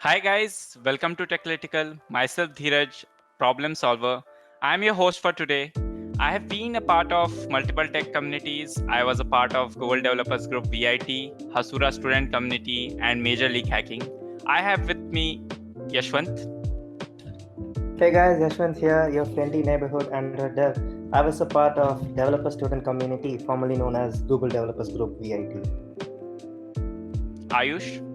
Hi guys, welcome to Techlitical. Myself Dheeraj, problem solver. I'm your host for today. I have been a part of multiple tech communities. I was a part of Google Developers Group VIT, Hasura Student Community, and Major League Hacking. I have with me Yaswant. Hey guys, Yaswant here, your friendly neighborhood Android dev. I was a part of Developer Student Community, formerly known as Google Developers Group VIT. Ayush.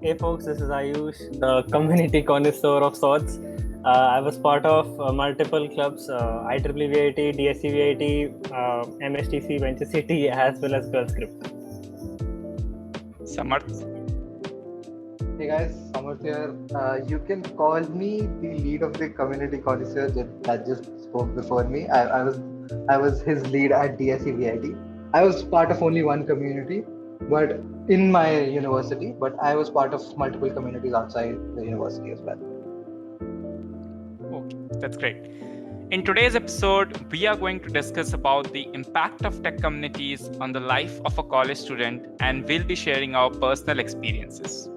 Hey folks, this is Ayush, the community connoisseur of sorts. I was part of multiple clubs, IEEE DSC MSTC, Venture City, as well as Girls Group. Samarth. Hey guys, Samarth here. You can call me the lead of the community connoisseur that just spoke before me. I was his lead at DSC I was part of only one community, but in my university. But I was part of multiple communities outside the university as well. Okay, that's great. In today's episode, we are going to discuss about the impact of tech communities on the life of a college student, and we'll be sharing our personal experiences.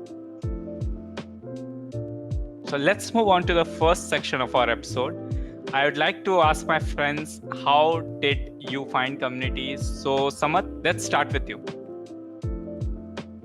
So let's move on to the first section of our episode. I would like to ask my friends, how did you find communities? So Samarth, let's start with you.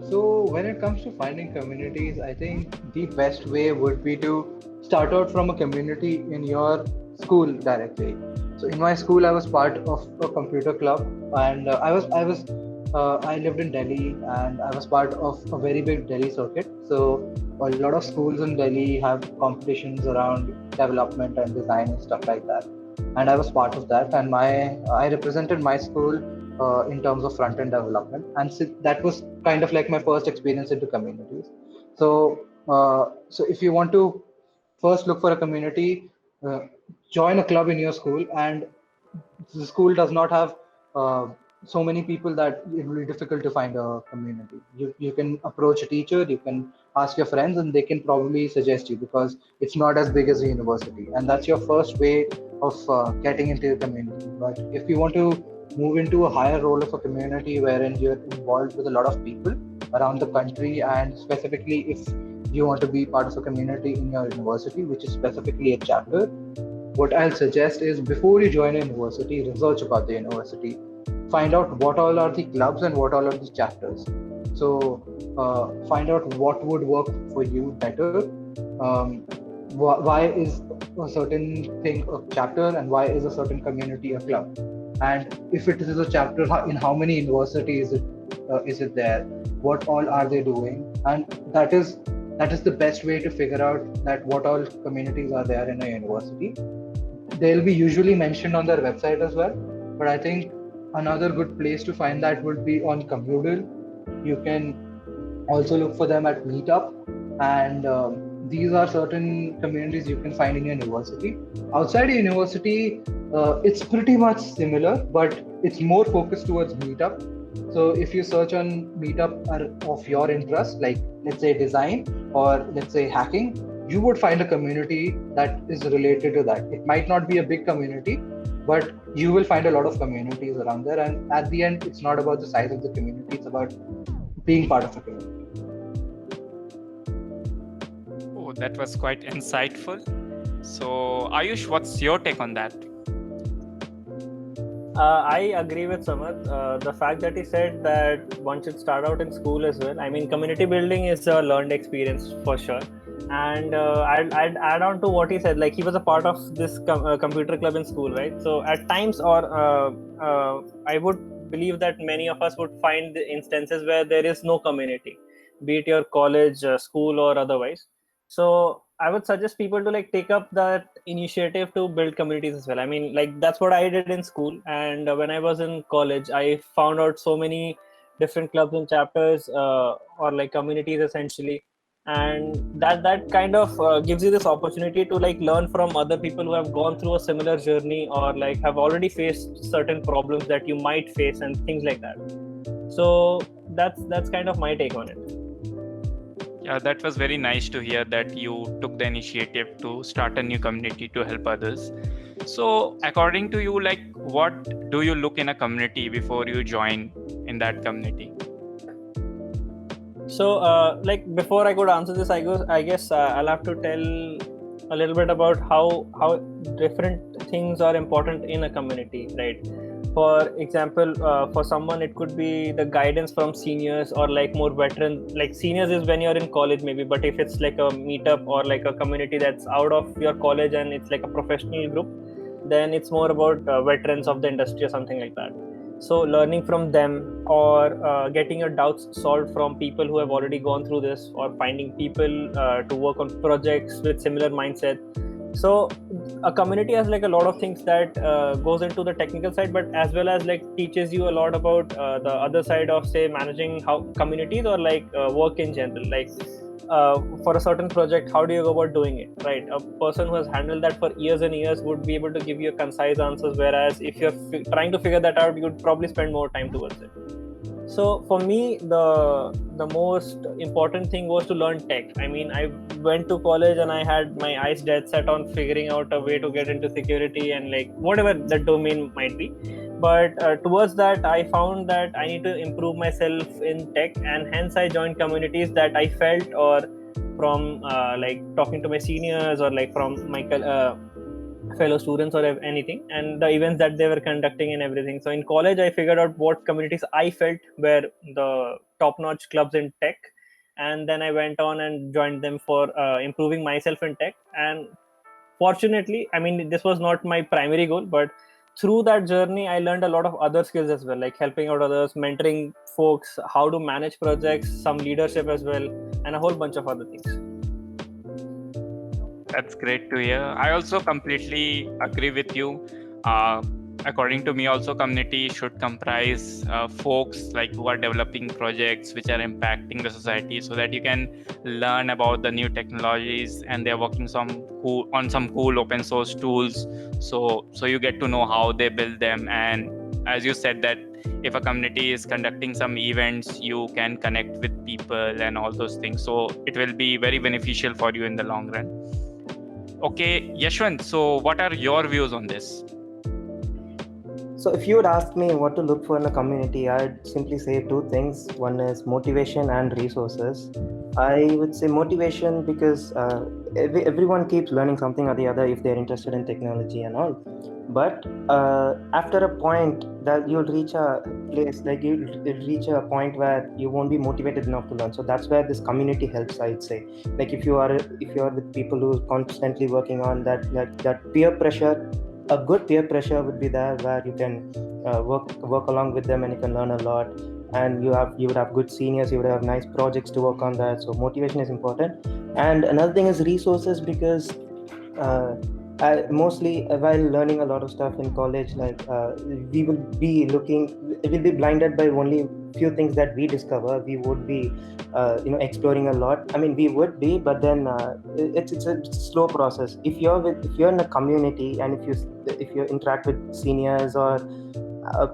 So when it comes to finding communities, I think the best way would be to start out from a community in your school directly. So in my school, I was part of a computer club, and I lived in Delhi, and I was part of a very big Delhi circuit. So a lot of schools in Delhi have competitions around development and design and stuff like that. And I was part of that, and I represented my school in terms of front end development, and so that was kind of like my first experience into communities. So if you want to first look for a community, uh, join a club in your school, and the school does not have so many people that it will be difficult to find a community. You can approach a teacher, you can ask your friends, and they can probably suggest you because it's not as big as a university, and that's your first way of getting into a community. But if you want to move into a higher role of a community wherein you're involved with a lot of people around the country, and specifically if you want to be part of a community in your university, which is specifically a chapter, what I'll suggest is before you join a university, research about the university. Find out what all are the clubs and what all are the chapters. So find out what would work for you better. Why is a certain thing a chapter and why is a certain community a club? And if it is a chapter, in how many universities is it there? What all are they doing? And that is the best way to figure out that what all communities are there in a university. They'll be usually mentioned on their website as well, but I think another good place to find that would be on Commoodle. You can also look for them at Meetup, and these are certain communities you can find in your university. Outside a university, it's pretty much similar, but it's more focused towards Meetup. So if you search on Meetup of your interest, like let's say design or let's say hacking, you would find a community that is related to that. It might not be a big community, but you will find a lot of communities around there. And at the end, it's not about the size of the community, it's about being part of a community. Oh, that was quite insightful. So Ayush, what's your take on that? I agree with Samarth. The fact that he said that one should start out in school as well. I mean, community building is a learned experience for sure. And I'd add on to what he said. Like he was a part of this computer club in school, right? So at times, I would believe that many of us would find the instances where there is no community, be it your college, school, or otherwise. So I would suggest people to like take up that initiative to build communities as well. I mean, like that's what I did in school, and when I was in college, I found out so many different clubs and chapters, or like communities essentially, and that kind of gives you this opportunity to like learn from other people who have gone through a similar journey or like have already faced certain problems that you might face and things like that. So that's kind of my take on it. Yeah, that was very nice to hear that you took the initiative to start a new community to help others. So according to you, like what do you look in a community before you join in that community? So, like before I could answer this, I guess I'll have to tell a little bit about how different things are important in a community, right? For example, for someone it could be the guidance from seniors or like more veteran. Like seniors is when you're in college maybe, but if it's like a meetup or like a community that's out of your college and it's like a professional group, then it's more about veterans of the industry or something like that. So learning from them or getting your doubts solved from people who have already gone through this, or finding people to work on projects with similar mindset. So a community has like a lot of things that goes into the technical side, but as well as like teaches you a lot about the other side of say managing how communities or like work in general. Like for a certain project, how do you go about doing it, right? A person who has handled that for years and years would be able to give you concise answers, whereas if you're trying to figure that out, you would probably spend more time towards it. So for me, the most important thing was to learn tech. I mean, I went to college and I had my eyes dead set on figuring out a way to get into security and like whatever the domain might be. But towards that, I found that I need to improve myself in tech, and hence I joined communities that I felt, or from like talking to my seniors or like from my fellow students or anything, and the events that they were conducting and everything. So in college I figured out what communities I felt were the top notch clubs in tech, and then I went on and joined them for improving myself in tech. And fortunately, I mean, this was not my primary goal, but through that journey I learned a lot of other skills as well, like helping out others, mentoring folks, how to manage projects, some leadership as well, and a whole bunch of other things. That's great to hear. I also completely agree with you. According to me, also community should comprise folks like who are developing projects which are impacting the society, so that you can learn about the new technologies, and they're working on some cool open source tools. So you get to know how they build them. And as you said, that if a community is conducting some events, you can connect with people and all those things. So it will be very beneficial for you in the long run. Okay, Yaswant, so what are your views on this? So if you would ask me what to look for in a community, I'd simply say two things. One is motivation and resources. I would say motivation because everyone keeps learning something or the other if they're interested in technology and all. But after a point that you'll reach a place, like you'll reach a point where you won't be motivated enough to learn. So that's where this community helps, I'd say. Like if you are with people who are constantly working on that peer pressure, a good peer pressure would be there where you can work along with them and you can learn a lot, and you would have good seniors, you would have nice projects to work on that. So motivation is important. And another thing is resources, because I mostly while learning a lot of stuff in college, like we will be blinded by only few things that we discover. We would be exploring a lot. I mean, we would be, but then it's a slow process. If you're in a community, and if you interact with seniors, or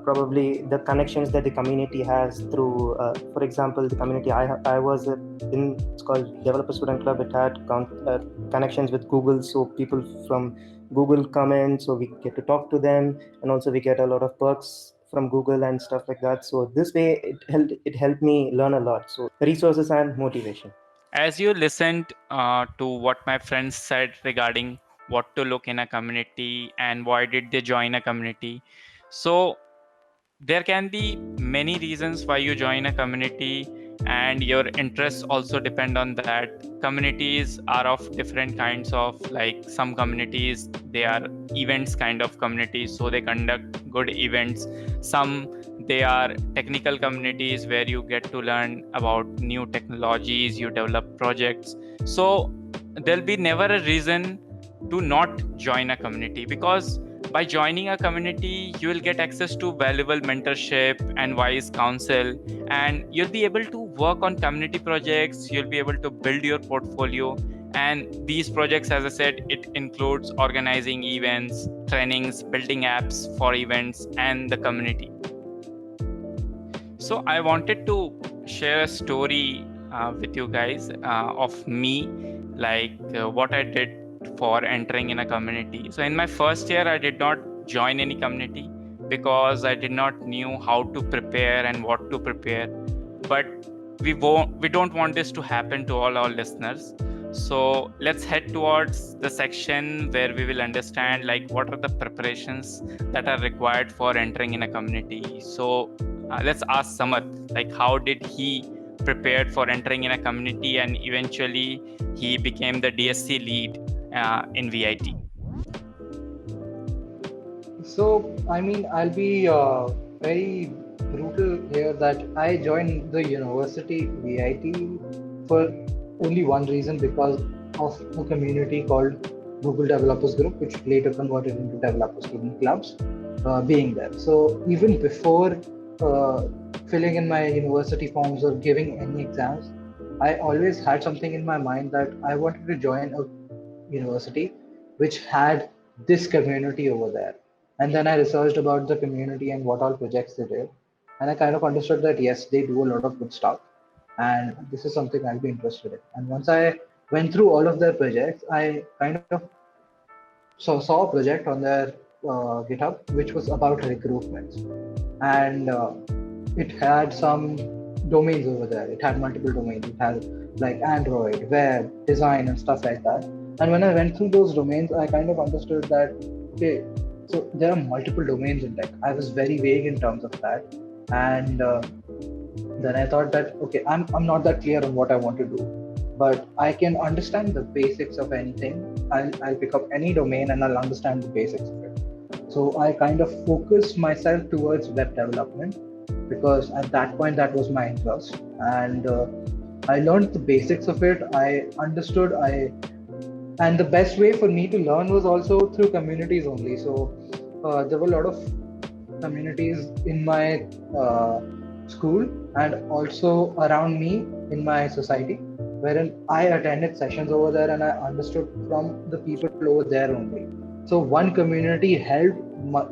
probably the connections that the community has through, for example, the community I was in, it's called Developer Student Club. It had connections with Google, so people from Google come in, so we get to talk to them, and also we get a lot of perks from Google and stuff like that. So this way it helped me learn a lot. So resources and motivation. As you listened to what my friends said regarding what to look in a community and why did they join a community, so there can be many reasons why you join a community, and your interests also depend on that. Communities are of different kinds of, like some communities, they are events kind of communities, so they conduct good events. Some, they are technical communities where you get to learn about new technologies, you develop projects. So there'll be never a reason to not join a community, because by joining a community you will get access to valuable mentorship and wise counsel, and you'll be able to work on community projects, you'll be able to build your portfolio. And these projects, as I said, it includes organizing events, trainings, building apps for events and the community. So I wanted to share a story with you guys of me, like what I did for entering in a community. So in my first year, I did not join any community because I did not knew how to prepare and what to prepare. But we don't want this to happen to all our listeners. So let's head towards the section where we will understand like what are the preparations that are required for entering in a community. So let's ask Samarth, like how did he prepared for entering in a community and eventually he became the DSC lead in VIT. So, I mean, I'll be very brutal here that I joined the university VIT for only one reason, because of a community called Google Developers Group, which later converted into Developer Student Clubs, being there. So, even before filling in my university forms or giving any exams, I always had something in my mind that I wanted to join a university which had this community over there. And then I researched about the community and what all projects they did. And I kind of understood that yes, they do a lot of good stuff. And this is something I'll be interested in. And once I went through all of their projects, I kind of saw a project on their GitHub which was about recruitment. And it had some domains over there. It had multiple domains. It had like Android, web, design, and stuff like that. And when I went through those domains, I kind of understood that, okay, so there are multiple domains in tech. I was very vague in terms of that. And then I thought that, okay, I'm not that clear on what I want to do, but I can understand the basics of anything. I'll pick up any domain and I'll understand the basics of it. So I kind of focused myself towards web development because at that point that was my interest. And I learned the basics of it. I understood. And the best way for me to learn was also through communities only. So there were a lot of communities in my school and also around me in my society, wherein I attended sessions over there and I understood from the people over there only. So one community helped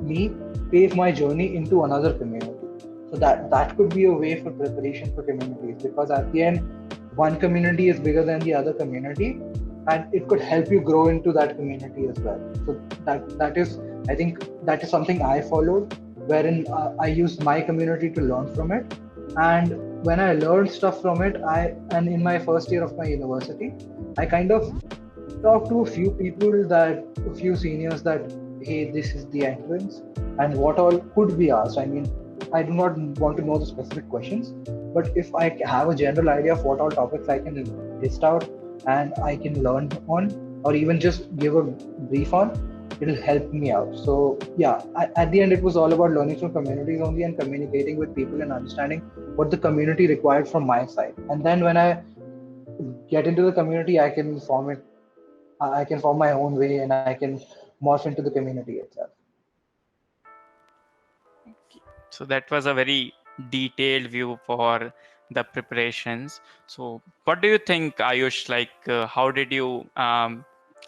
me pave my journey into another community. So that could be a way for preparation for communities, because at the end, one community is bigger than the other community, and it could help you grow into that community as well. So that is, I think, that is something I followed, wherein I used my community to learn from it. And when I learned stuff from it, and in my first year of my university, I kind of talked to a few people, a few seniors, that hey, this is the entrance and what all could be asked. I mean, I do not want to know the specific questions, but if I have a general idea of what all topics I can list out and I can learn on, or even just give a brief on, it'll help me out. So yeah, at the end, it was all about learning from communities only and communicating with people and understanding what the community required from my side. And then when I get into the community, I can form my own way and I can morph into the community itself. So that was a very detailed view for the preparations. So what do you think, Ayush? Like, how did you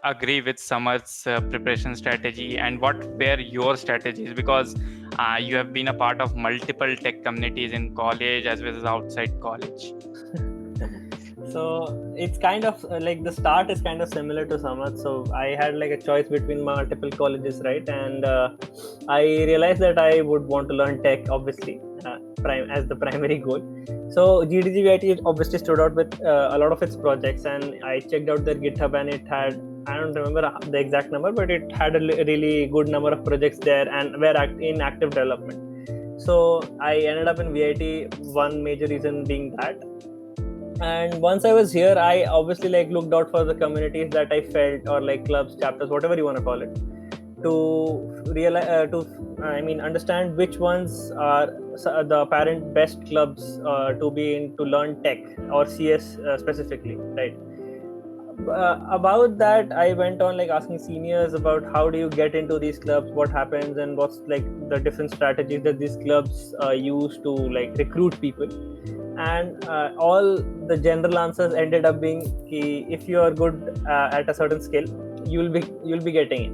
agree with Samarth's preparation strategy, and what were your strategies? Because you have been a part of multiple tech communities in college as well as outside college. So it's kind of like the start is kind of similar to Samarth. So I had like a choice between multiple colleges, right? And I realized that I would want to learn tech, obviously, as the primary goal. So GDGVIT obviously stood out with a lot of its projects, and I checked out their GitHub, and it had, I don't remember the exact number, but it had a really good number of projects there and were in active development. So I ended up in VIT, one major reason being that. And once I was here, I obviously like looked out for the communities that I felt, or like clubs, chapters, whatever you want to call it, to realize, understand which ones are the apparent best clubs to be in to learn tech or CS specifically, right? About that, I went on like asking seniors about how do you get into these clubs, what happens, and what's like the different strategies that these clubs use to like recruit people. And all the general answers ended up being if you are good at a certain skill, you'll be getting in,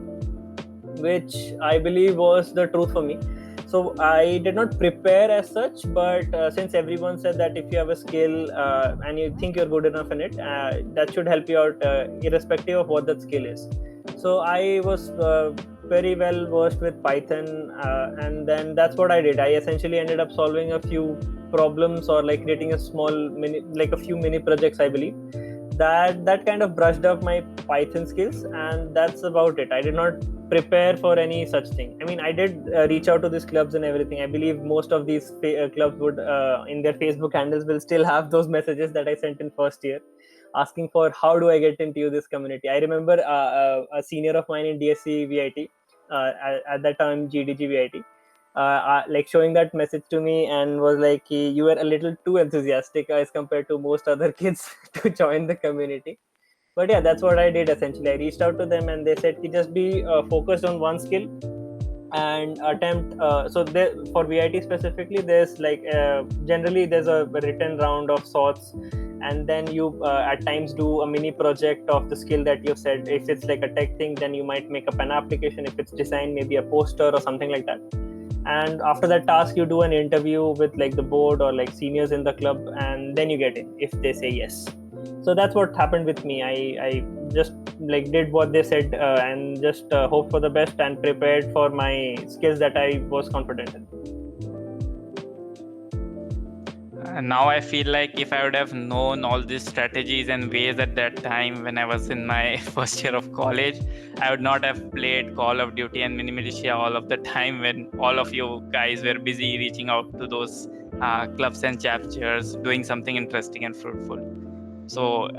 which I believe was the truth for me. So I did not prepare as such, but since everyone said that if you have a skill and you think you're good enough in it, that should help you out irrespective of what that skill is. So I was very well versed with Python, and then that's what I did. I essentially ended up solving a few problems or like creating a small mini, like a few mini projects, I believe. That kind of brushed up my Python skills, and that's about it. I did not prepare for any such thing. I mean, I did reach out to these clubs and everything. I believe most of these clubs would, in their Facebook handles, will still have those messages that I sent in first year, asking for how do I get into this community. I remember a senior of mine in DSC VIT, at that time GDG VIT, like showing that message to me and was like, you were a little too enthusiastic as compared to most other kids to join the community. But yeah, that's what I did essentially. I reached out to them and they said, just be focused on one skill and attempt. So there, for VIT specifically, there's like generally there's a written round of sorts, and then you at times do a mini project of the skill that you've said. If it's like a tech thing, then you might make up an application. If it's design, maybe a poster or something like that. And after that task, you do an interview with like the board or like seniors in the club, and then you get in if they say yes. So that's what happened with me. I just like did what they said, and just hoped for the best and prepared for my skills that I was confident in. And now I feel like if I would have known all these strategies and ways at that time when I was in my first year of college, I would not have played Call of Duty and Mini Militia all of the time when all of you guys were busy reaching out to those clubs and chapters, doing something interesting and fruitful. So,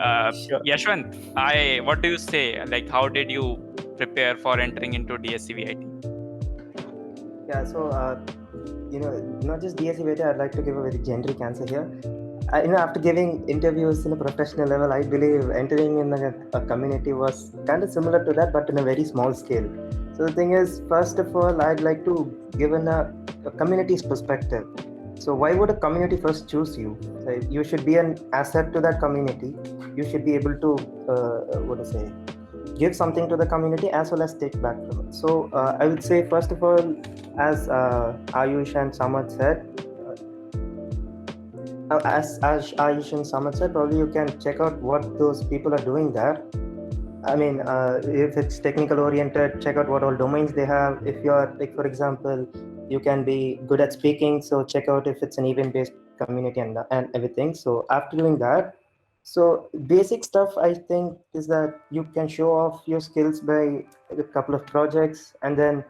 Sure. Yashwant, what do you say? Like, how did you prepare for entering into DSCVIT? Yeah, so not just DSCVIT, I'd like to give a very generic answer here. After giving interviews in a professional level, I believe entering in a community was kind of similar to that, but in a very small scale. So the thing is, first of all, I'd like to give a community's perspective. So why would a community first choose you? So you should be an asset to that community. You should be able to, give something to the community as well as take back from it. So I would say, first of all, as Ayush and Samarth said, Ayush and Samarth said, probably you can check out what those people are doing there. I mean, if it's technical oriented, check out what all domains they have. If you're, like, for example, you can be good at speaking, so check out if it's an event-based community and everything. So after doing that, so basic stuff I think is that you can show off your skills by a couple of projects, and then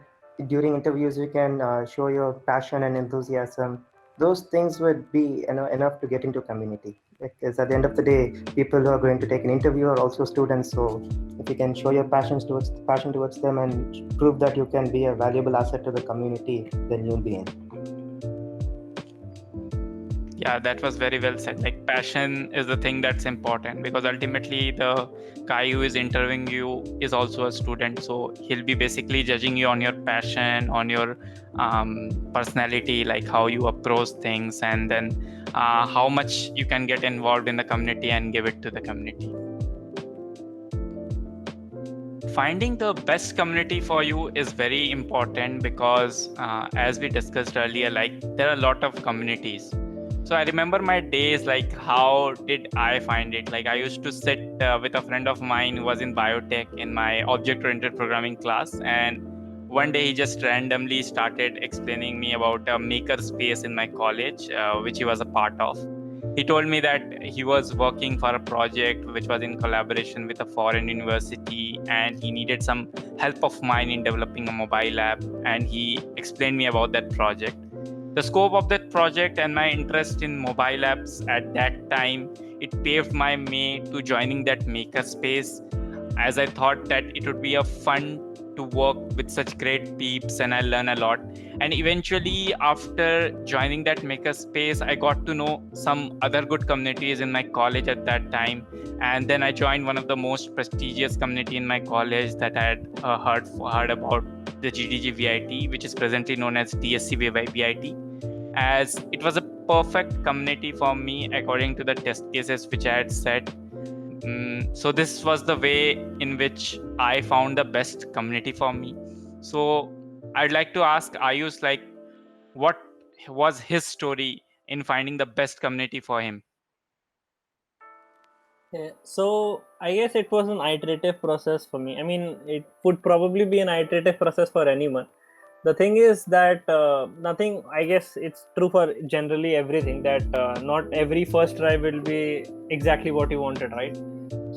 during interviews you can show your passion and enthusiasm. Those things would be enough to get into community, because at the end of the day, people who are going to take an interview are also students. So if you can show your passion towards them and prove that you can be a valuable asset to the community, then you'll be in. Yeah, that was very well said. Like, passion is the thing that's important, because ultimately the guy who is interviewing you is also a student. So he'll be basically judging you on your passion, on your personality, like how you approach things, and then how much you can get involved in the community and give it to the community. Finding the best community for you is very important, because as we discussed earlier, like, there are a lot of communities. So I remember my days, like, how did I find it? Like, I used to sit with a friend of mine who was in biotech in my object-oriented programming class, and one day he just randomly started explaining me about a maker space in my college, which he was a part of. He told me that he was working for a project which was in collaboration with a foreign university, and he needed some help of mine in developing a mobile app, and he explained me about that project. The scope of that project and my interest in mobile apps at that time, it paved my way to joining that makerspace, as I thought that it would be a fun to work with such great peeps and I learn a lot. And eventually, after joining that makerspace, I got to know some other good communities in my college at that time. And then I joined one of the most prestigious community in my college that I had heard about, the GDG VIT, which is presently known as DSC VIT, as it was a perfect community for me according to the test cases which I had set. So this was the way in which I found the best community for me. So I'd like to ask Ayush, like, what was his story in finding the best community for him? Yeah, so I guess it was an iterative process for me. I mean, it would probably be an iterative process for anyone. The thing is that nothing, I guess it's true for generally everything, that not every first try will be exactly what you wanted, right?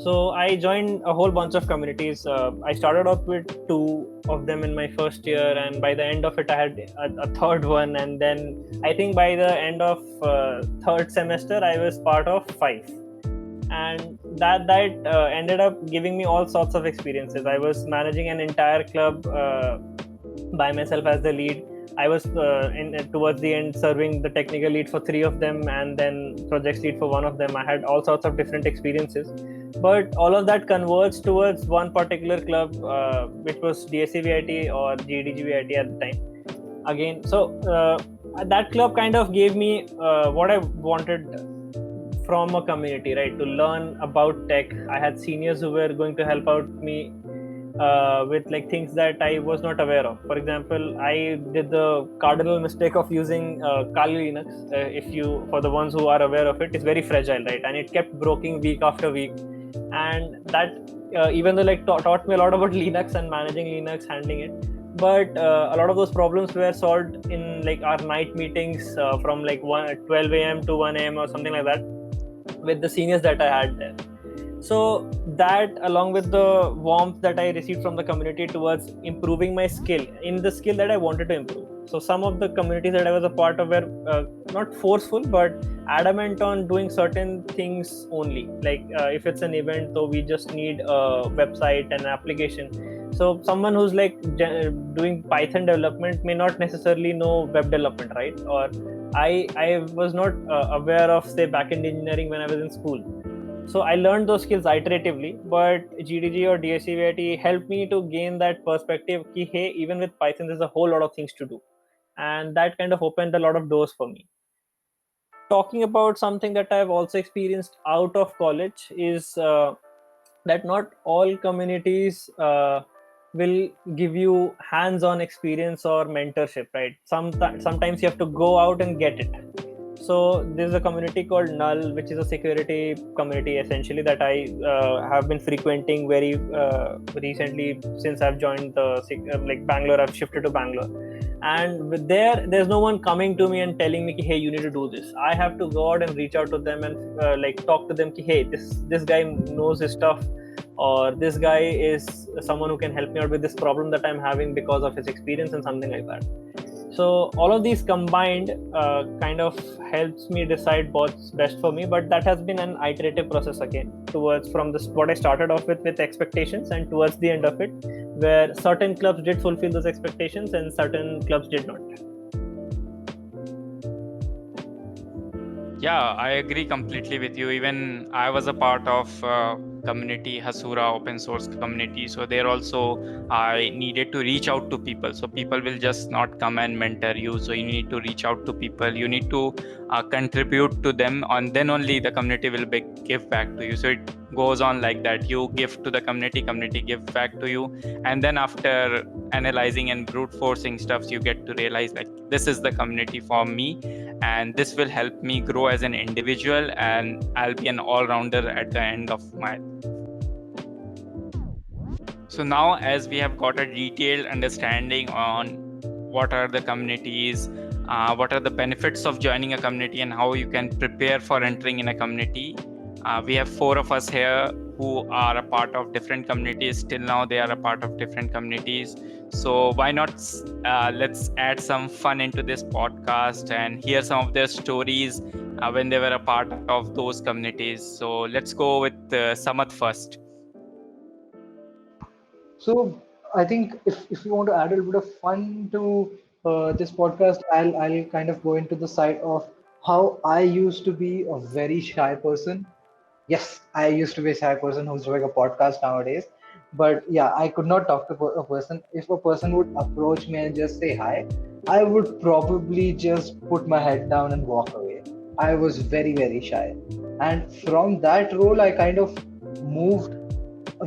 So I joined a whole bunch of communities. I started off with 2 of them in my first year, and by the end of it I had a third one, and then I think by the end of third semester I was part of 5. And that ended up giving me all sorts of experiences. I was managing an entire club by myself as the lead. I was towards the end serving the technical lead for 3 of them, and then projects lead for 1 of them. I had all sorts of different experiences, but all of that converged towards one particular club, which was DSCVIT or GDGVIT at the time. Again, so that club kind of gave me what I wanted from a community, right? To learn about tech. I had seniors who were going to help out me with like things that I was not aware of. For example, I did the cardinal mistake of using Kali Linux. For the ones who are aware of it, it's very fragile, right? And it kept breaking week after week. And that even though like taught me a lot about Linux and managing Linux, handling it, but a lot of those problems were solved in like our night meetings from like 12 a.m. to 1 a.m. or something like that with the seniors that I had there. So that, along with the warmth that I received from the community towards improving my skill in the skill that I wanted to improve. So some of the communities that I was a part of were not forceful, but adamant on doing certain things only. Like if it's an event, so we just need a website and an application. So someone who's like doing Python development may not necessarily know web development, right? Or I was not aware of, say, backend engineering when I was in school. So I learned those skills iteratively, but GDG or DSCVIT helped me to gain that perspective that, hey, even with Python, there's a whole lot of things to do. And that kind of opened a lot of doors for me. Talking about something that I've also experienced out of college is that not all communities will give you hands-on experience or mentorship, right? Sometimes you have to go out and get it. So there's a community called Null, which is a security community essentially that I have been frequenting very recently since I've joined the Bangalore. I've shifted to Bangalore, and there's no one coming to me and telling me, hey, you need to do this. I have to go out and reach out to them and talk to them, hey, this guy knows his stuff, or this guy is someone who can help me out with this problem that I'm having because of his experience and something like that. So all of these combined kind of helps me decide what's best for me, but that has been an iterative process again towards from this what I started off with expectations, and towards the end of it where certain clubs did fulfill those expectations and certain clubs did not. Yeah, I agree completely with you. Even I was a part of community, Hasura open source community. So there also I needed to reach out to people. So people will just not come and mentor you. So you need to reach out to people. You need to contribute to them, and then only the community will give back to you. So it goes on like that. You give to the community give back to you. And then after analyzing and brute forcing stuff, you get to realize like this is the community for me, and this will help me grow as an individual, and I'll be an all-rounder at the end of my. So now, as we have got a detailed understanding on what are the communities, what are the benefits of joining a community, and how you can prepare for entering in a community, we have 4 of us here who are a part of different communities. Till now, they are a part of different communities. So why not let's add some fun into this podcast and hear some of their stories when they were a part of those communities. So let's go with Samarth first. So I think if you want to add a little bit of fun to this podcast, I'll kind of go into the side of how I used to be a very shy person. Yes, I used to be a shy person who's doing a podcast nowadays. But yeah, I could not talk to a person. If a person would approach me and just say hi, I would probably just put my head down and walk away. I was very, very shy. And from that role, I kind of moved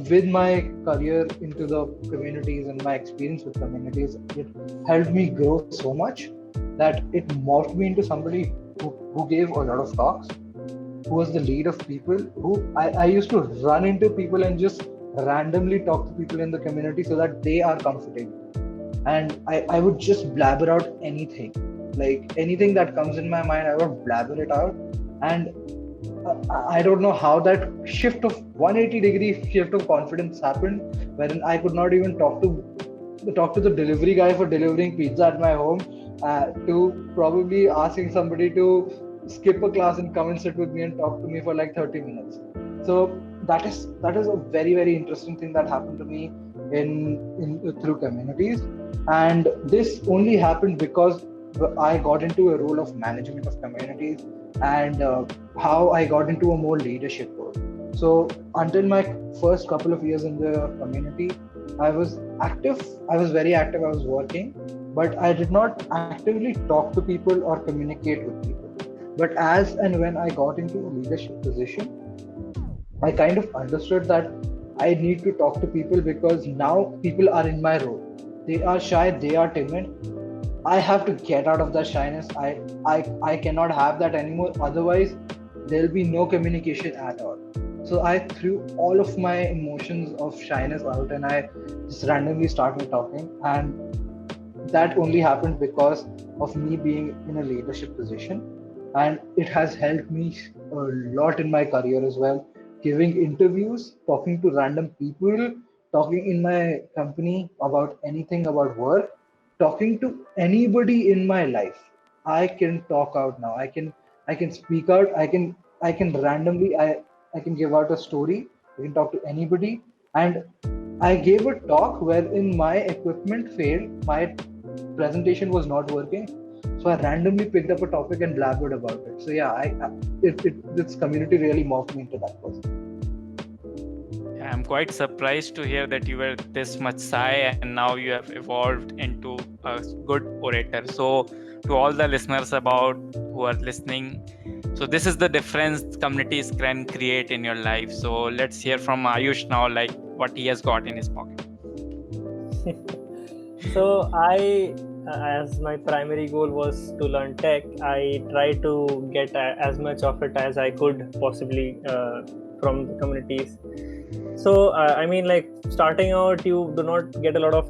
with my career into the communities, and my experience with communities. It helped me grow so much that it morphed me into somebody who gave a lot of talks, who was the lead of people, who I used to run into people and just randomly talk to people in the community so that they are comfortable. and I would just blabber out anything, like anything that comes in my mind, I would blabber it out. And I don't know how that shift of 180-degree shift of confidence happened, wherein I could not even talk to the delivery guy for delivering pizza at my home, to probably asking somebody to skip a class and come and sit with me and talk to me for like 30 minutes. So that is a very very interesting thing that happened to me in through communities. And this only happened because I got into a role of management of communities, and how I got into a more leadership role. So until my first couple of years in the community, I was active. I was very active. I was working, but I did not actively talk to people or communicate with people. But as and when I got into a leadership position, I kind of understood that I need to talk to people, because now people are in my role. They are shy, they are timid. I have to get out of that shyness. I cannot have that anymore. Otherwise, there'll be no communication at all. So I threw all of my emotions of shyness out, and I just randomly started talking. And that only happened because of me being in a leadership position. And it has helped me a lot in my career as well, giving interviews, talking to random people, talking in my company about anything about work, talking to anybody in my life. I can talk out now. I can speak out. I can randomly, I can give out a story. I can talk to anybody. And I gave a talk wherein my equipment failed, my presentation was not working. So I randomly picked up a topic and blabbered about it. So yeah, this community really morphed me into that person. I'm quite surprised to hear that you were this much shy and now you have evolved into a good orator. So to all the listeners about who are listening, so this is the difference communities can create in your life. So let's hear from Ayush now, like what he has got in his pocket. So as my primary goal was to learn tech, I tried to get as much of it as I could possibly from the communities. So I mean, like starting out, you do not get a lot of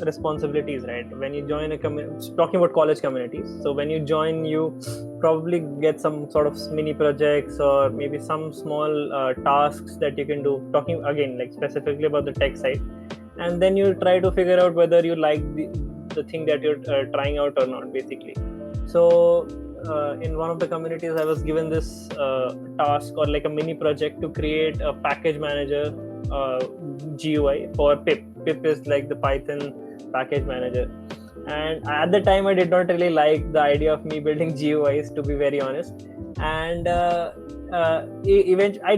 responsibilities, right? When you join a talking about college communities. So when you join, you probably get some sort of mini projects or maybe some small tasks that you can do. Talking again, like specifically about the tech side, and then you try to figure out whether you like the thing that you're trying out or not, basically. So in one of the communities, I was given this task or like a mini project to create a package manager GUI for pip. Pip is like the Python package manager. And at the time, I did not really like the idea of me building GUIs, to be very honest. And I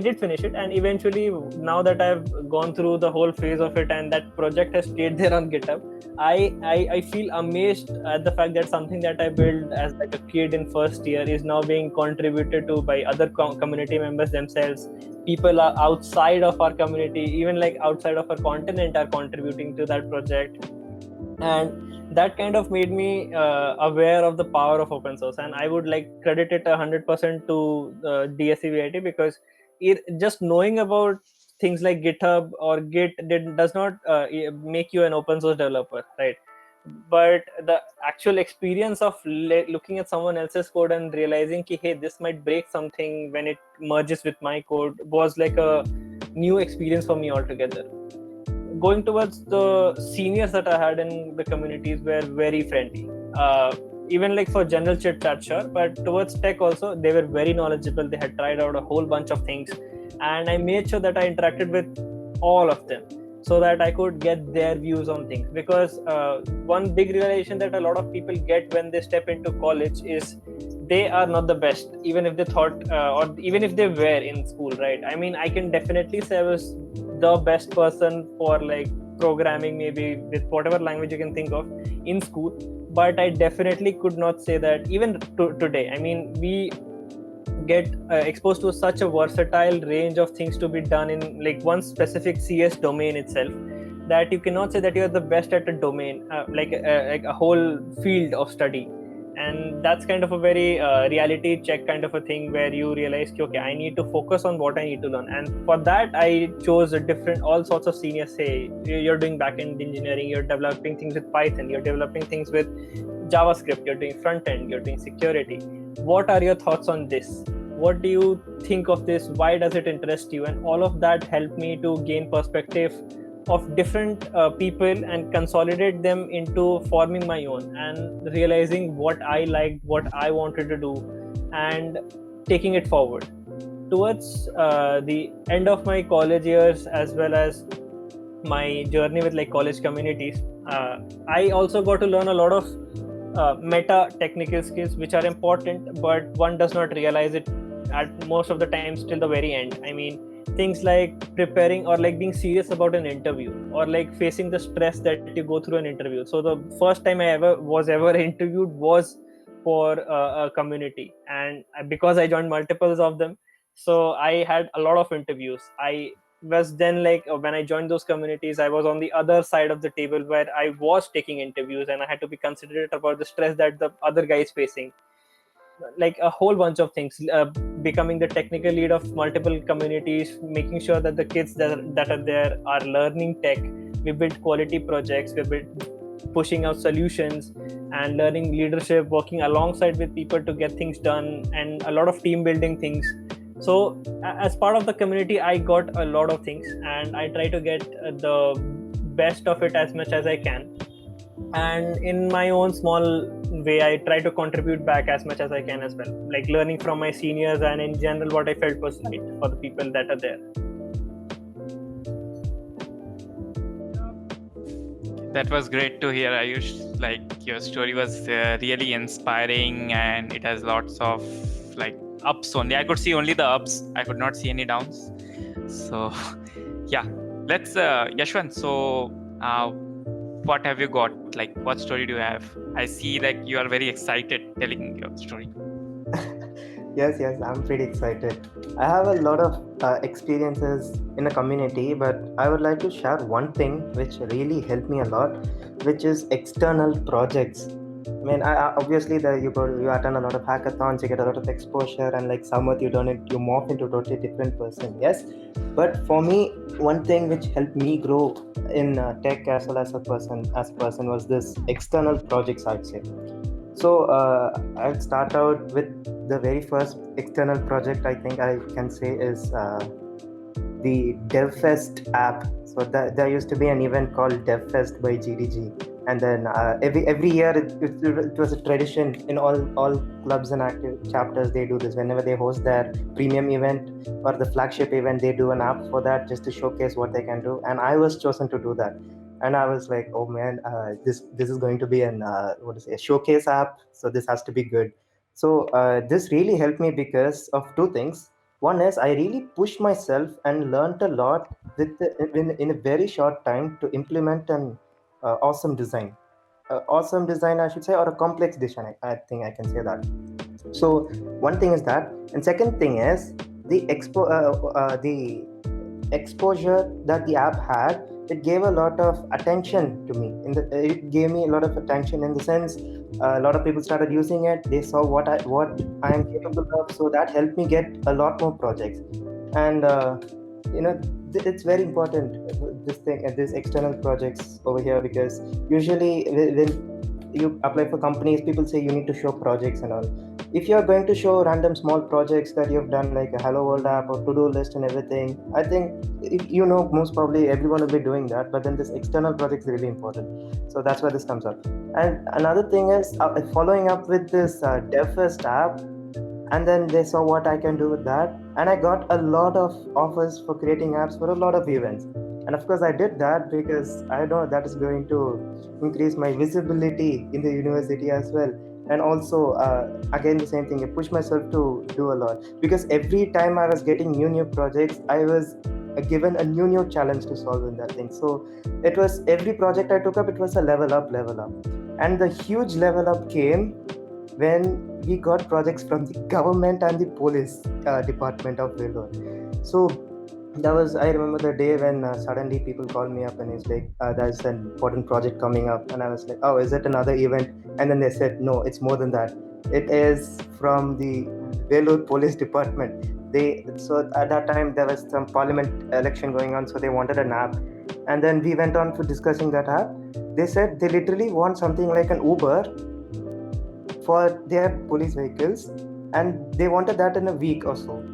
did finish it, and eventually, now that I've gone through the whole phase of it, and that project has stayed there on GitHub, I feel amazed at the fact that something that I built as like a kid in first year is now being contributed to by other community members themselves. People are outside of our community, even like outside of our continent, are contributing to that project. And that kind of made me aware of the power of open source, and I would like credit it 100% to DSCVIT, because just knowing about things like GitHub or Git does not make you an open source developer, right? But the actual experience of looking at someone else's code and realizing ki, hey, this might break something when it merges with my code was like a new experience for me altogether. Going towards the seniors that I had in the communities were very friendly. Even like for general chit chat, sure, but towards tech also, they were very knowledgeable. They had tried out a whole bunch of things, and I made sure that I interacted with all of them so that I could get their views on things. Because one big realization that a lot of people get when they step into college is they are not the best, even if they thought or even if they were in school, right? I mean, I can definitely say I was the best person for like programming, maybe with whatever language you can think of in school, but I definitely could not say that even today. I mean, we get exposed to such a versatile range of things to be done in like one specific CS domain itself, that you cannot say that you are the best at a domain, like a whole field of study. And that's kind of a very reality check kind of a thing, where you realize, okay, I need to focus on what I need to learn. And for that, I chose a different, all sorts of seniors say, you're doing backend engineering, you're developing things with Python, you're developing things with JavaScript, you're doing front end, you're doing security. What are your thoughts on this? What do you think of this? Why does it interest you? And all of that helped me to gain perspective of different people and consolidate them into forming my own, and realizing what I liked, what I wanted to do, and taking it forward. Towards the end of my college years, as well as my journey with like college communities, I also got to learn a lot of meta technical skills, which are important, but one does not realize it at most of the times till the very end. I mean, things like preparing, or like being serious about an interview, or like facing the stress that you go through an interview. So the first time I was ever interviewed was for a community, and because I joined multiples of them, so I had a lot of interviews. I was then like, when I joined those communities, I was on the other side of the table, where I was taking interviews, and I had to be considerate about the stress that the other guy is facing. Like a whole bunch of things, becoming the technical lead of multiple communities, making sure that the kids that are there are learning tech. We build quality projects, we build pushing out solutions, and learning leadership, working alongside with people to get things done, and a lot of team building things. So as part of the community, I got a lot of things, and I try to get the best of it as much as I can. And in my own small way, I try to contribute back as much as I can as well, like learning from my seniors, and in general what I felt was right for the people that are there. That was great to hear, Ayush. Like, your story was really inspiring, and it has lots of like ups only. I could see only the ups. I could not see any downs. So yeah, let's Yashwant. So what have you got? Like, what story do you have? I see like you are very excited telling your story. Yes, I'm pretty excited. I have a lot of experiences in a community, but I would like to share one thing which really helped me a lot, which is external projects. I mean, obviously you attend a lot of hackathons, you get a lot of exposure, and like Samarth, you morph into a totally different person. Yes, but for me, one thing which helped me grow in tech as well as a person was this external projects, I'd say. So I'll start out with the very first external project I think I can say is the DevFest app. So there used to be an event called DevFest by GDG, and then every year it was a tradition in all clubs and active chapters. They do this whenever they host their premium event or the flagship event. They do an app for that just to showcase what they can do, and I was chosen to do that. And I was like, oh man, this is going to be a showcase app, so this has to be good. So this really helped me because of two things. One is I really pushed myself and learned a lot in a very short time to implement an awesome design. Awesome design, I should say, or a complex design. I think I can say that. So one thing is that, and second thing is the exposure that the app had. It gave a lot of attention to me. It gave me a lot of attention in the sense a lot of people started using it. They saw what I am capable of, so that helped me get a lot more projects. And it's very important, this external projects over here, because usually when you apply for companies, people say you need to show projects and all. If you're going to show random small projects that you've done, like a Hello World app or to-do list and everything, I think most probably everyone will be doing that. But then this external project is really important. So that's where this comes up. And another thing is following up with this DevFest app, and then they saw what I can do with that, and I got a lot of offers for creating apps for a lot of events. And of course I did that because I know that is going to increase my visibility in the university as well. And also again the same thing, I pushed myself to do a lot, because every time I was getting new projects, I was given a new challenge to solve in that thing. So it was, every project I took up, it was a level up. And the huge level up came when we got projects from the government and the police department of Vellore. So I remember the day when suddenly people called me up and it's like, there's an important project coming up. And I was like, oh, is it another event? And then they said, no, it's more than that. It is from the Vellore Police Department. So at that time there was some parliament election going on, so they wanted an app. And then we went on for discussing that app. They said they literally want something like an Uber for their police vehicles, and they wanted that in a week or so.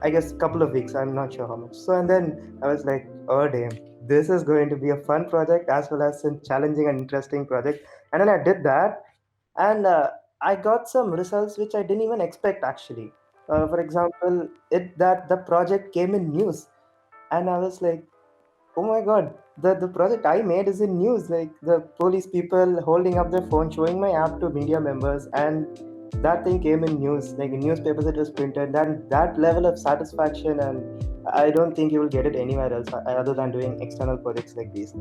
I guess a couple of weeks. I'm not sure how much. So and then I was like, oh damn, this is going to be a fun project as well as a challenging and interesting project. And then I did that, and I got some results which I didn't even expect actually. For example, the project came in news, and I was like, oh my god, the project I made is in news. Like the police people holding up their phone, showing my app to media members, and that thing came in news. Like in newspapers, it was printed. That level of satisfaction, and I don't think you will get it anywhere else other than doing external projects like these.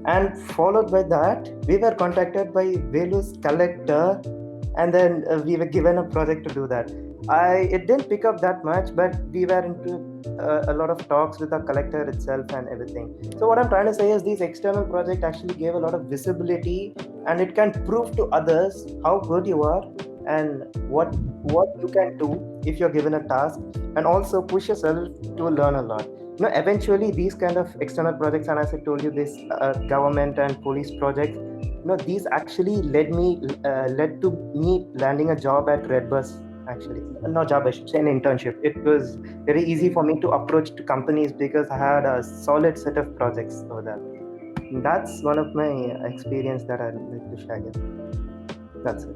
And followed by that, we were contacted by Velu's collector, and then we were given a project to do that. It didn't pick up that much, but we were into a lot of talks with the collector itself and everything. So what I'm trying to say is these external project actually gave a lot of visibility, and it can prove to others how good you are and what you can do if you're given a task, and also push yourself to learn a lot. Eventually these kind of external projects, and as I told you, this government and police projects, these actually led to me landing a job at Redbus. Actually, not job, I should say an internship. It was very easy for me to approach to companies because I had a solid set of projects over there. That's one of my experience that I'd like to share here. That's it.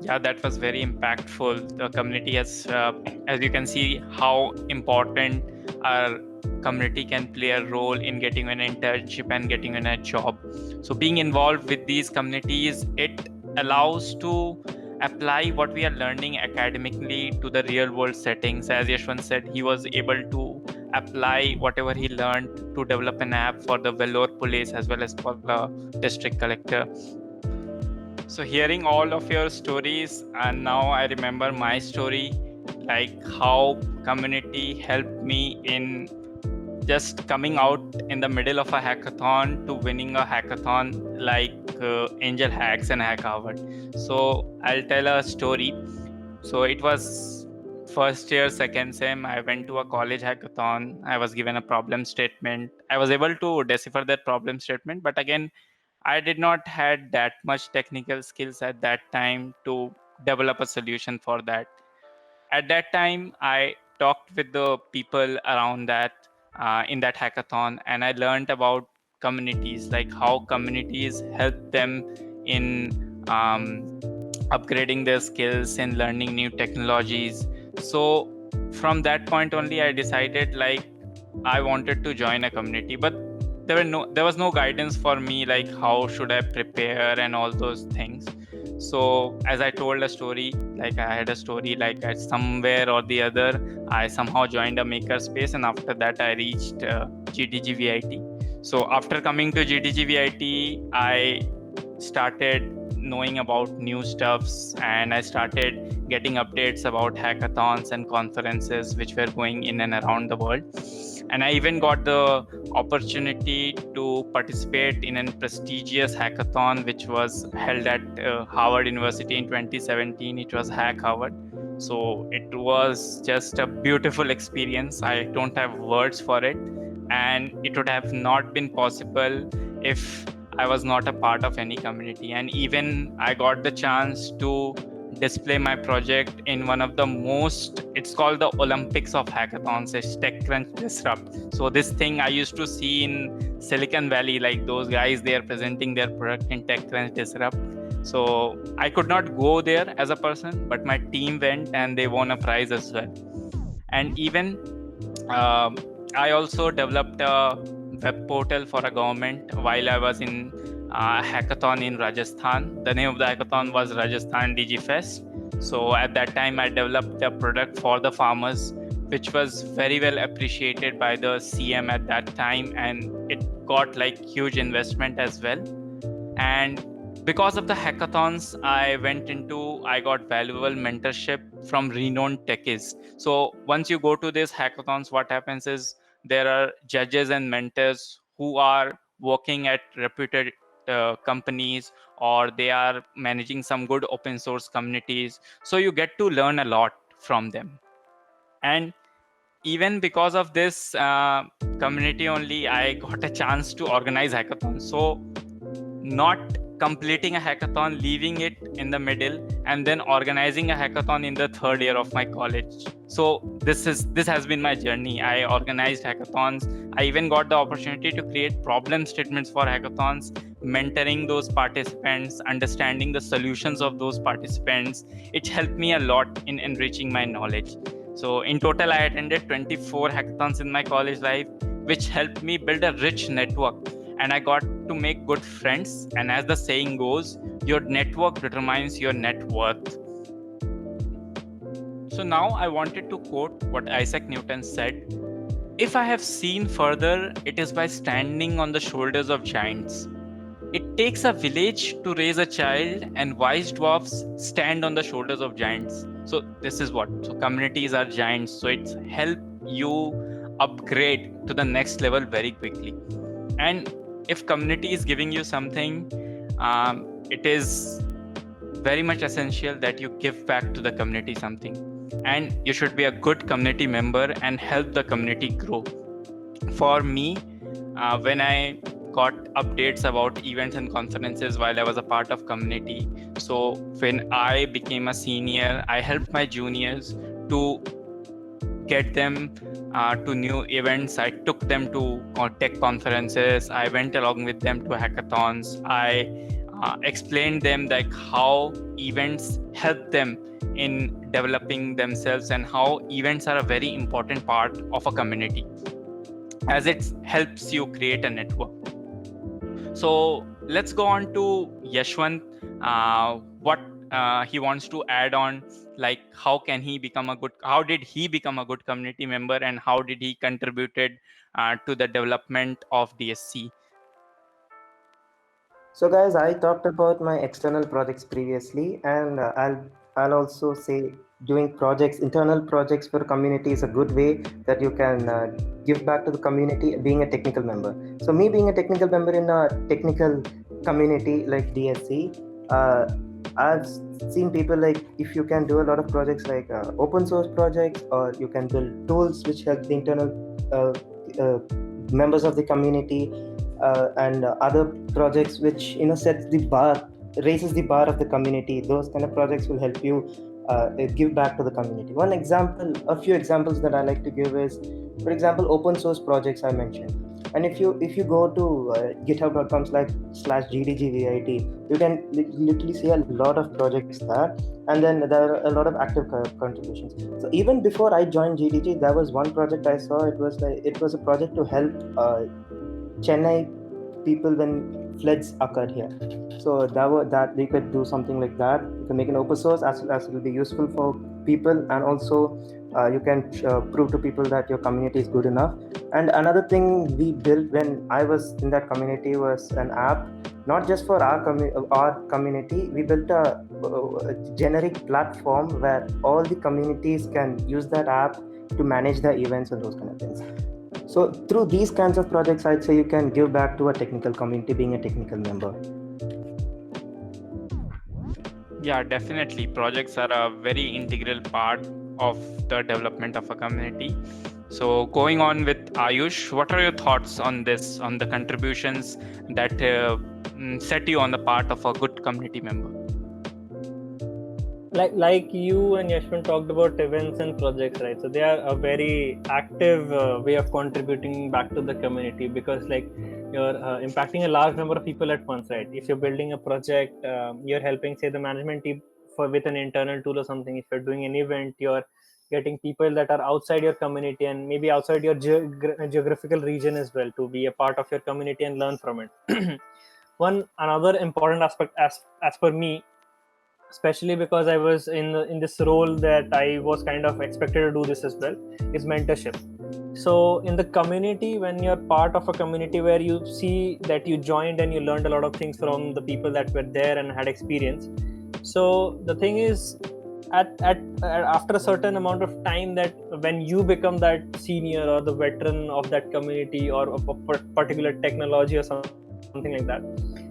Yeah, that was very impactful. The community has, as you can see, how important our community can play a role in getting an internship and getting a job. So being involved with these communities, it allows to apply what we are learning academically to the real world settings. As Yaswant said, he was able to apply whatever he learned to develop an app for the Vellore police as well as for the district collector. So hearing all of your stories, and now I remember my story, like how community helped me in just coming out in the middle of a hackathon to winning a hackathon like Angel Hacks and Hack Harvard. So I'll tell a story. So it was first year, second sem. I went to a college hackathon. I was given a problem statement. I was able to decipher that problem statement, but again, I did not had that much technical skills at that time to develop a solution for that. At that time, I talked with the people around that in that hackathon, and I learned about communities, like how communities help them in upgrading their skills and learning new technologies. So from that point only, I decided like I wanted to join a community, but there was no guidance for me, like how should I prepare and all those things. So as I told a story, like I had a story, like at somewhere or the other, I somehow joined a makerspace, and after that I reached GDGVIT. So after coming to GDGVIT, I started knowing about new stuffs, and I started getting updates about hackathons and conferences which were going in and around the world. And I even got the opportunity to participate in a prestigious hackathon which was held at Harvard University in 2017. It was Hack Harvard. So it was just a beautiful experience. I don't have words for it. And it would have not been possible if I was not a part of any community. And even I got the chance to display my project in one of the it's called the Olympics of hackathons. It's TechCrunch Disrupt. So this thing I used to see in Silicon Valley, like those guys, they are presenting their product in TechCrunch Disrupt. So I could not go there as a person, but my team went and they won a prize as well. And even I also developed a web portal for a government while I was in hackathon in Rajasthan. The name of the hackathon was Rajasthan DigiFest. So at that time, I developed a product for the farmers, which was very well appreciated by the CM at that time, and it got like huge investment as well. And because of the hackathons, I got valuable mentorship from renowned techies. So once you go to these hackathons, what happens is there are judges and mentors who are working at reputed companies, or they are managing some good open source communities. So you get to learn a lot from them. And even because of this community only, I got a chance to organize hackathons. So not completing a hackathon, leaving it in the middle, and then organizing a hackathon in the third year of my college. So this has been my journey. I organized hackathons. I even got the opportunity to create problem statements for hackathons, mentoring those participants, understanding the solutions of those participants. It helped me a lot in enriching my knowledge. So in total, I attended 24 hackathons in my college life, which helped me build a rich network, and I got to make good friends. And as the saying goes, your network determines your net worth. So now I wanted to quote what Isaac Newton said: "If I have seen further, it is by standing on the shoulders of giants. It takes a village to raise a child, and wise dwarfs stand on the shoulders of giants." So this is what. So communities are giants. So it's help you upgrade to the next level very quickly. And if community is giving you something, it is very much essential that you give back to the community something. And you should be a good community member and help the community grow. For me, when I got updates about events and conferences while I was a part of community, so when I became a senior, I helped my juniors to get them to new events. I took them to tech conferences. I went along with them to hackathons. I explained them like how events help them in developing themselves, and how events are a very important part of a community, as it helps you create a network. So let's go on to Yaswant. What he wants to add on, like how did he become a good community member, and how did he contributed to the development of DSC? So guys, I talked about my external projects previously, and I'll also say doing projects, internal projects for community is a good way that you can give back to the community being a technical member. So me being a technical member in a technical community like DSC, I've seen people like, if you can do a lot of projects like open source projects, or you can build tools which help the internal members of the community, and other projects which sets the bar, raises the bar of the community. Those kind of projects will help you give back to the community. A few examples that I like to give is, for example, open source projects I mentioned. And if you go to github.com/gdgvit, you can literally see a lot of projects there, and then there are a lot of active contributions. So even before I joined GDG, there was one project I saw. It was a project to help Chennai people when floods occurred here. So that we could do something like that. You can make an open source as it will be useful for people, and also you can prove to people that your community is good enough. And another thing we built when I was in that community was an app, not just for our community. We built a generic platform where all the communities can use that app to manage their events and those kind of things. So through these kinds of projects, I'd say you can give back to a technical community being a technical member. Yeah, definitely. Projects are a very integral part of the development of a community. So going on with Ayush, what are your thoughts on this, on the contributions that set you on the part of a good community member? Like you and Yaswant talked about events and projects, right? So they are a very active way of contributing back to the community, because like you're impacting a large number of people at once, right? If you're building a project, you're helping, say, the management team with an internal tool or something. If you're doing an event, you're getting people that are outside your community and maybe outside your geographical region as well to be a part of your community and learn from it. Another important aspect, as per me, especially because I was in this role that I was kind of expected to do this as well, is mentorship. So in the community, when you're part of a community where you see that you joined and you learned a lot of things from the people that were there and had experience. So the thing is, after a certain amount of time, that when you become that senior or the veteran of that community or of a particular technology or something like that,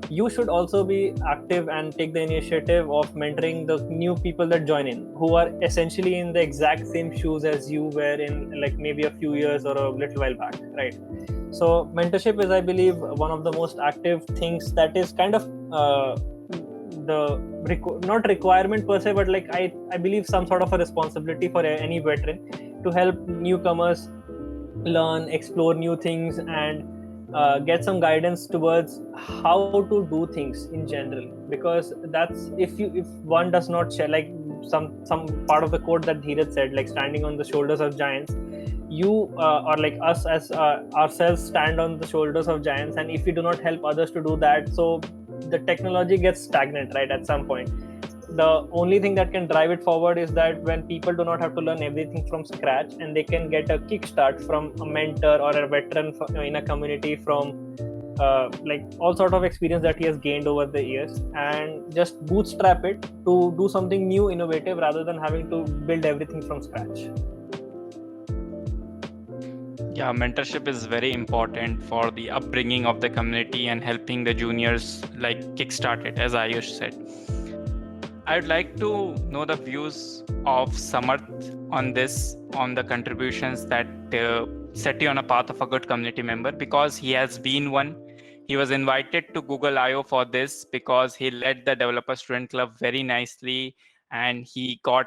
you should also be active and take the initiative of mentoring the new people that join in, who are essentially in the exact same shoes as you were in, like maybe a few years or a little while back, right? So mentorship is, I believe, one of the most active things that is kind of not requirement per se, but like I believe some sort of a responsibility for any veteran to help newcomers learn, explore new things, and get some guidance towards how to do things in general. Because that's, if one does not share, like some part of the quote that Dheeraj said, like standing on the shoulders of giants, you or like us as ourselves stand on the shoulders of giants, and if we do not help others to do that, so the technology gets stagnant, right? At some point, the only thing that can drive it forward is that when people do not have to learn everything from scratch, and they can get a kickstart from a mentor or a veteran in a community, from like all sort of experience that he has gained over the years, and just bootstrap it to do something new, innovative, rather than having to build everything from scratch. Yeah, mentorship is very important for the upbringing of the community and helping the juniors like kickstart it, as Ayush said. I'd like to know the views of Samarth on this, on the contributions that set you on a path of a good community member, because he has been one. He was invited to Google I/O for this because he led the Developer Student Club very nicely, and he got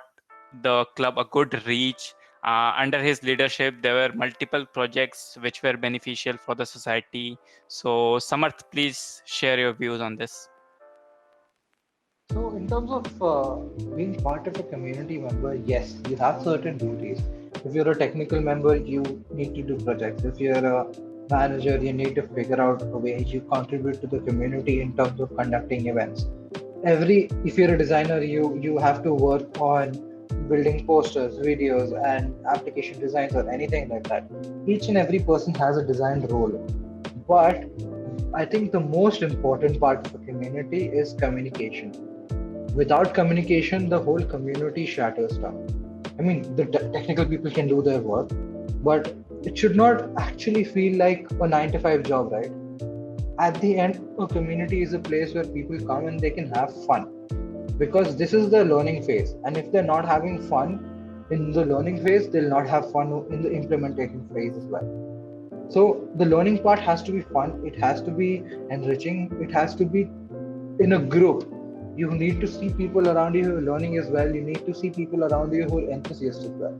the club a good reach. Under his leadership, there were multiple projects which were beneficial for the society. So, Samarth, please share your views on this. So, in terms of being part of a community member, yes, you have certain duties. If you're a technical member, you need to do projects. If you're a manager, you need to figure out a way you contribute to the community in terms of conducting events. If you're a designer, you have to work on building posters, videos, and application designs or anything like that. Each and every person has a designed role, but I think the most important part of a community is communication. Without communication, the whole community shatters down. I mean, the technical people can do their work, but it should not actually feel like a 9 to 5 job, right? At the end, a community is a place where people come and they can have fun, because this is the learning phase. And if they're not having fun in the learning phase, they'll not have fun in the implementation phase as well. So the learning part has to be fun, it has to be enriching, it has to be in a group. You need to see people around you who are learning as well. You need to see people around you who are enthusiasts as well.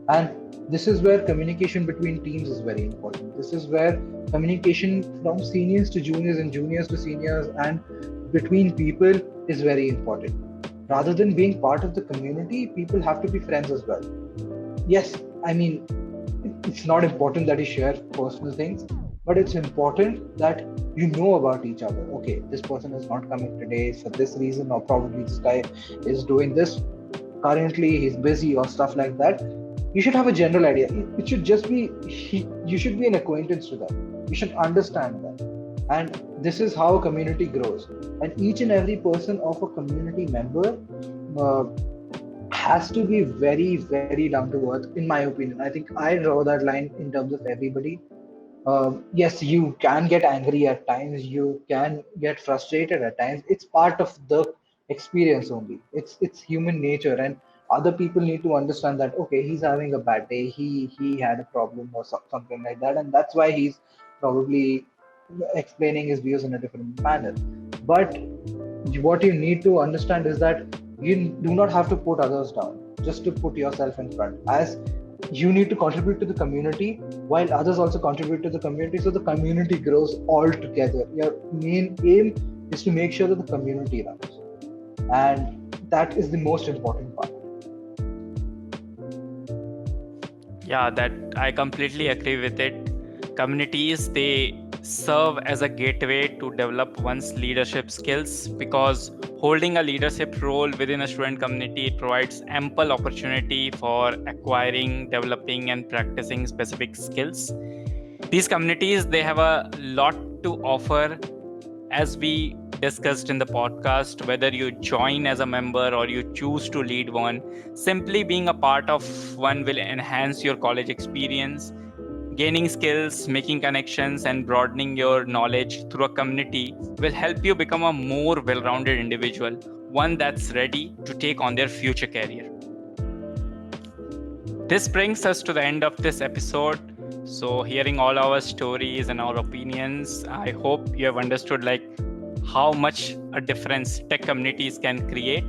And this is where communication between teams is very important. This is where communication from seniors to juniors and juniors to seniors and between people is very important. Rather than being part of the community, people have to be friends as well. Yes, I mean, it's not important that you share personal things, but it's important that you know about each other. Okay, this person is not coming today for this reason, or probably this guy is doing this currently, he's busy, or stuff like that. You should have a general idea. It should just be, you should be an acquaintance to them. You should understand that. And this is how a community grows. And each and every person of a community member has to be very, very down to earth, in my opinion. I think I draw that line in terms of everybody. Yes, you can get angry at times, you can get frustrated at times. It's part of the experience only. It's human nature, and other people need to understand that okay, he's having a bad day, he had a problem or something like that, and that's why he's probably explaining his views in a different manner. But what you need to understand is that you do not have to put others down just to put yourself in front, as you need to contribute to the community while others also contribute to the community, so the community grows all together. Your main aim is to make sure that the community runs, and that is the most important part. Yeah, that I completely agree with it. Communities, they serve as a gateway to develop one's leadership skills, because holding a leadership role within a student community, it provides ample opportunity for acquiring, developing, and practicing specific skills. These communities, they have a lot to offer, as we discussed in the podcast, whether you join as a member or you choose to lead one, simply being a part of one will enhance your college experience. Gaining skills, making connections, and broadening your knowledge through a community will help you become a more well rounded individual, one that's ready to take on their future career. This brings us to the end of this episode. So, hearing all our stories and our opinions, I hope you have understood how much a difference tech communities can create.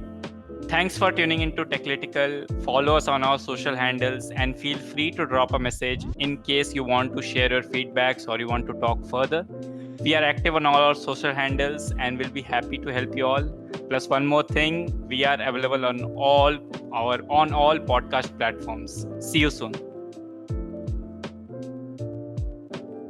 Thanks for tuning into Techlitical. Follow us on our social handles and feel free to drop a message in case you want to share your feedbacks or you want to talk further. We are active on all our social handles and we'll be happy to help you all. Plus, one more thing, we are available on all podcast platforms. See you soon.